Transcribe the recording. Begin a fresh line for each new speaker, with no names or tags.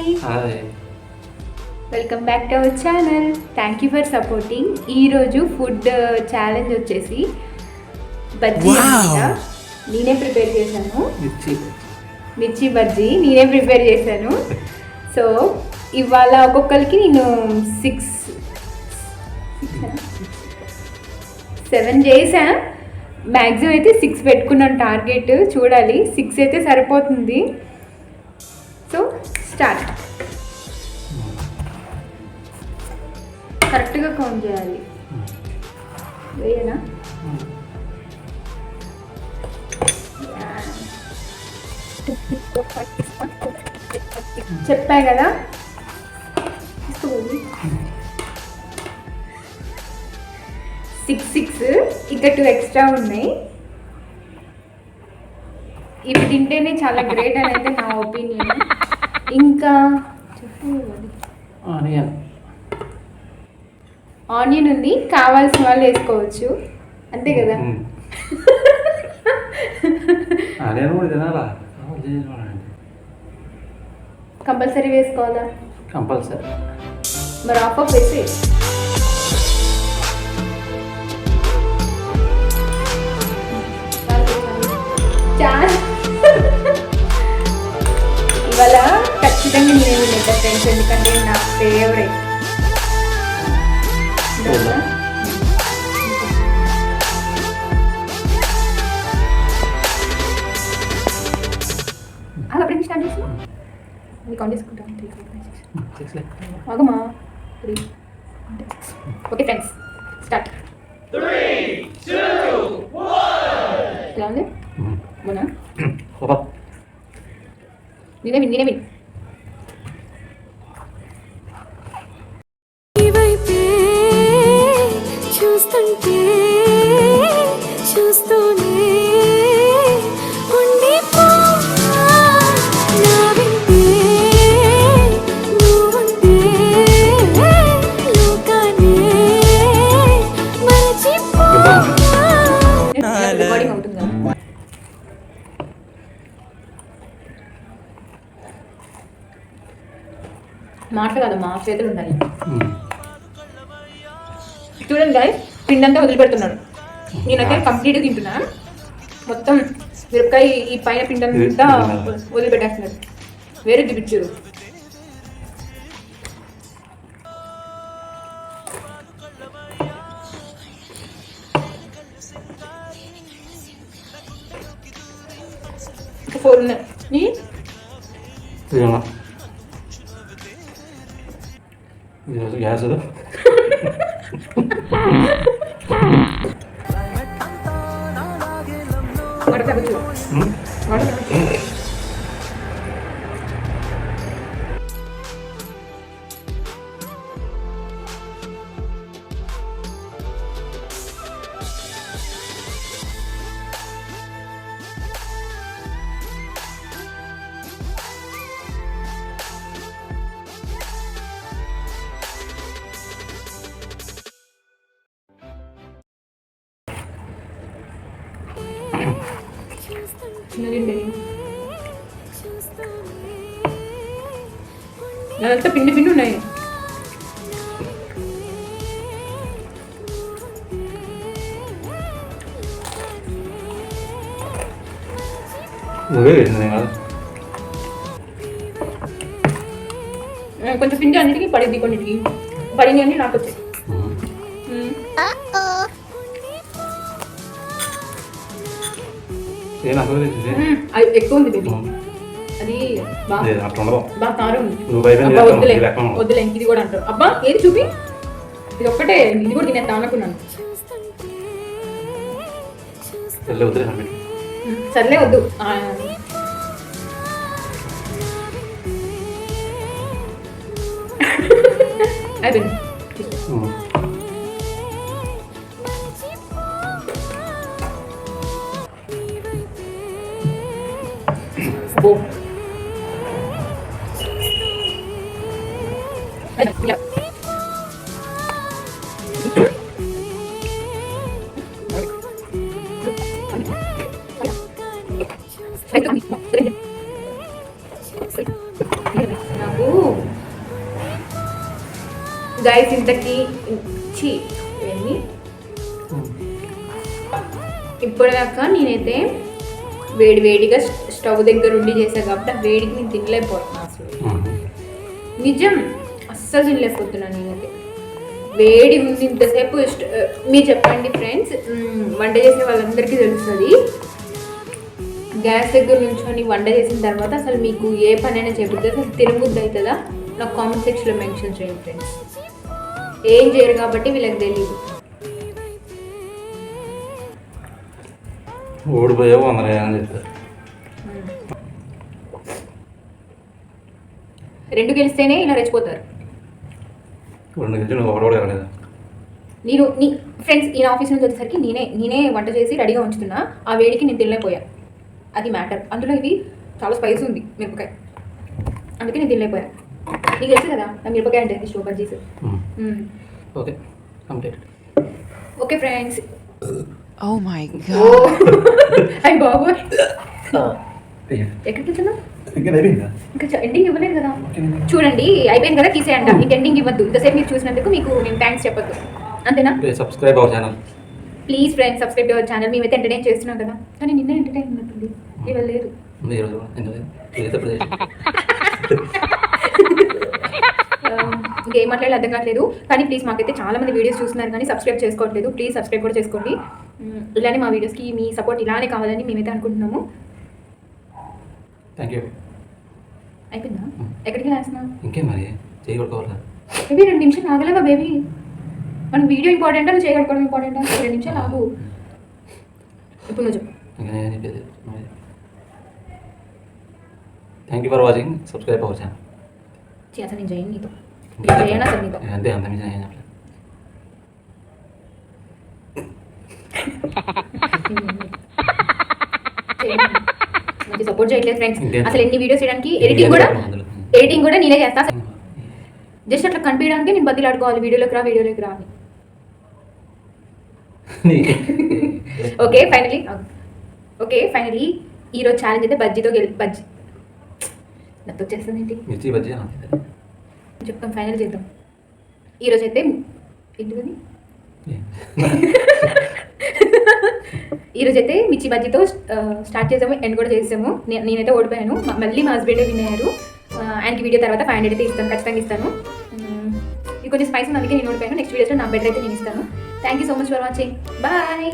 Hi
welcome back to our channel. Thank you for supporting. ఈరోజు food challenge వచ్చేసి బజ్జీ అన్నమాట. నేనే ప్రిపేర్ చేశాను. మిర్చి బజ్జీ నేనే ప్రిపేర్ చేశాను. సో ఇవాళ ఒక్కొక్కరికి నేను 7 చేసా. మ్యాక్సిమం అయితే 6 పెట్టుకున్నాను టార్గెట్. చూడాలి, 6 అయితే సరిపోతుంది. So start. కరెక్ట్గా కౌంట్ చేయాలి. వేయనా? చెప్పా కదా, 6 ఇంకా 2 ఎక్స్ట్రా ఉన్నాయి. ఇవి తింటేనే చాలా గ్రేట్ అని అయితే నా ఒపీనియన్. ఇంకా ఆనియన్ ఉంది, కావాల్సిన వాళ్ళు వేసుకోవచ్చు, అంతే కదా. కంపల్సరీ వేసుకోవాలా?
కంపల్సరీ.
మరి ఆఫ్ వేసి ఇవాళ ఖచ్చితంగా నేనేమి తింటా ఫ్రెండ్స్, ఎందుకంటే నా ఫేవరెట్. అలా అప్పుడు స్టార్ట్ చేసి అది కౌంట్ చేసుకుంటాను. ఆగమా. Okay friends, start. ఎలా ఉంది? మొన్న నేనే విన్. చూస్తూనే రికార్డింగ్ అవుతుంది కదా. మాటలు కదమ్మా, చేతులు ఉండాలి. చూడండి గాయస్, పిండంతా వదిలిపెడుతున్నాడు. నేనైతే కంప్లీట్గా తింటున్నా. మొత్తం మిరపకాయ ఈ పైన పిండంతా వదిలిపెట్టేస్తున్నాడు. వేరే చూపించారు. ఇంకా 4 ఉన్నాయి.
గ్యాస్
అదంతా పిండి ఉన్నాయి. కొంచెం పిండి అన్నిటికీ పడింది, కొన్నిటికి పడింది అన్ని నాకు వచ్చాయి. ఎక్కువ ఉంది బేబీ, అది బాగా కారం ఉంది. వద్దులే, ఇది కూడా అంటారు. అబ్బా ఏది చూపి, ఇది ఒక్కటే, ఇది కూడా తినేస్తా అనుకున్నాను. సర్లే వద్దు. అయిపోయింది. నాకు గైస్ ఇంతకీ ఇవన్నీ ఇప్పటిదాకా నేనైతే వేడిగా స్టవ్ దగ్గర ఉండి చేశాను కాబట్టి ఆ వేడికి నేను తినలేకపోతున్నాను అసలు. నిజం అస్సలు తినలేకపోతున్నాను నేనైతే. వేడి ఉంది ఇంతసేపు. మీరు చెప్పండి ఫ్రెండ్స్, వంట చేసే వాళ్ళందరికీ తెలుస్తుంది, గ్యాస్ దగ్గర నుంచొని వంట చేసిన తర్వాత అసలు మీకు ఏ పనైనా చెబుతుంది, అసలు తినబుద్ధి అవుతుందా? నాకు కామెంట్ సెక్షన్లో మెన్షన్ చేయండి ఫ్రెండ్స్. ఏం చేయరు కాబట్టి వీళ్ళకి తెలియదు.
ఓడిపోయావు అందరూ అని చెప్తారు.
2 గెలిస్తేనే ఇలా రెచ్చిపోతారు.
2 గెలిచి నువ్వు ఓడలేదు.
నేను ఫ్రెండ్స్ ఈయన ఆఫీస్ నుంచి వచ్చేసరికి నేనే వంట చేసి రెడీగా ఉంచుతున్నా. ఆ వేడికి నేను తినలేకపోయాను, అది మ్యాటర్. అందులో ఇవి చాలా స్పైస్ ఉంది మిరపకాయ, అందుకే నేను తినలేకపోయాను. నీకు తెలుసు కదా నా మిరపకాయ అంటే ఇష్టం, bajjis.
Okay complete.
Okay friends.
Oh my god.
అయ్యి బాబోయ్, ఎక్కడికి వెళ్తున్నా? ఇంకా ఎండింగ్ ఇవ్వలేదు కదా. చూడండి అయిపోయింది కదా, తీసేయండి. ఇంక ఎండింగ్ ఇవ్వద్దు. ఇంతసేపు మీరు చూసినందుకు మీకు నేను థ్యాంక్స్ చెప్పొద్దు, అంతేనా?
Subscribe our channel
please friends, subscribe our channel. మేమైతే ఎంటర్టైన్ చేస్తున్నాం కదా, కానీ నిన్న ఎంటర్టైన్ ఉన్నట్టుంది, ఇవాళ లేదు. ఇంకేం మాట్లాడాలి అర్థం కావట్లేదు. కానీ ప్లీజ్, మాకైతే చాలా మంది వీడియోస్ చూస్తున్నారు కానీ సబ్స్క్రైబ్ చేసుకోవట్లేదు. ప్లీజ్ సబ్స్క్రైబ్ కూడా చేసుకోండి. ఇలానే మా వీడియోస్కి మీ సపోర్ట్ ఇలానే కావాలని మేమైతే అనుకుంటున్నాము.
Thank you.
అయిపోయిందా? ఎక్కడికి వేస్తున్నా?
ఇంకేం మరి చేయగలుగుకోవాలా?
బేబీ 2 నిమిషాలు ఆగలేవా బేబీ? మనకు వీడియో ఇంపార్టెంటా, నువ్వు చేయగలుగుకోవడం ఇంపార్టెంటా? 2 నిమిషాలు ఆగు. ఇప్పుడు నువ్వు చెప్పు.
ఇంకా నేను చెప్పేది thank you for watching. Subscribe our channel.
అసలు నేను చేయను నీతో, చేయను అసలు నీతో.
అంతే, అంత మించి నేను చెప్పలేదు.
మంచి సపోర్ట్ చేయట్లేదు ఫ్రెండ్స్. అసలు ఎన్ని వీడియోస్ చేయడానికి ఎడిటింగ్ కూడా నేనే చేస్తా. జస్ట్ అట్లా కనిపించడానికి నేను బదిలాడుకోవాలి, వీడియోలోకి రా అని. ఓకే ఫైనలీ ఈరోజు ఛాలెంజ్ అయితే బజ్జీతో బజ్జీ నాకు వచ్చేస్తుంది ఏంటి
మిర్చి బజ్జీ
చెప్తాం. ఫైనల్ చేద్దాం. ఈరోజు అయితే ఏంటిది, ఈరోజు అయితే మిర్చి బజ్జీతో స్టార్ట్ చేసాము, ఎండ్ కూడా చేసాము. నేనైతే ఓడిపోయాను, మళ్ళీ మా హస్బెండే విన్ అయ్యారు. ఆయనకి వీడియో తర్వాత 500 అయితే ఇస్తాను, ఖచ్చితంగా ఇస్తాను. ఇది కొంచెం స్పైస్ ఉంది, అందుకే నేను ఓడిపోయాను. నెక్స్ట్ వీడియోస్లో నా బెటర్ అయితే నేను ఇస్తాను. Thank you so much for watching. Bye.